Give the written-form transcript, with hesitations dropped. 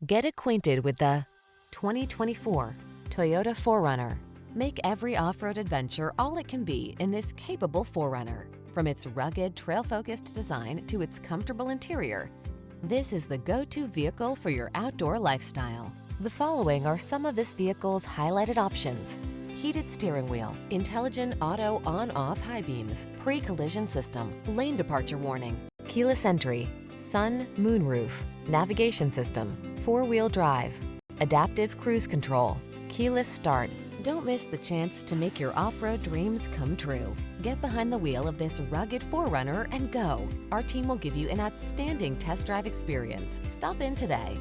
Get acquainted with the 2024 Toyota 4Runner. Make every off-road adventure all it can be in this capable 4Runner. From its rugged, trail-focused design to its comfortable interior, this is the go-to vehicle for your outdoor lifestyle. The following are some of this vehicle's highlighted options: heated steering wheel, intelligent auto on-off high beams, pre-collision system, lane departure warning, keyless entry, sun, moonroof, navigation system, 4-wheel drive, adaptive cruise control, keyless start. Don't miss the chance to make your off-road dreams come true. Get behind the wheel of this rugged 4Runner and go. Our team will give you an outstanding test drive experience. Stop in today.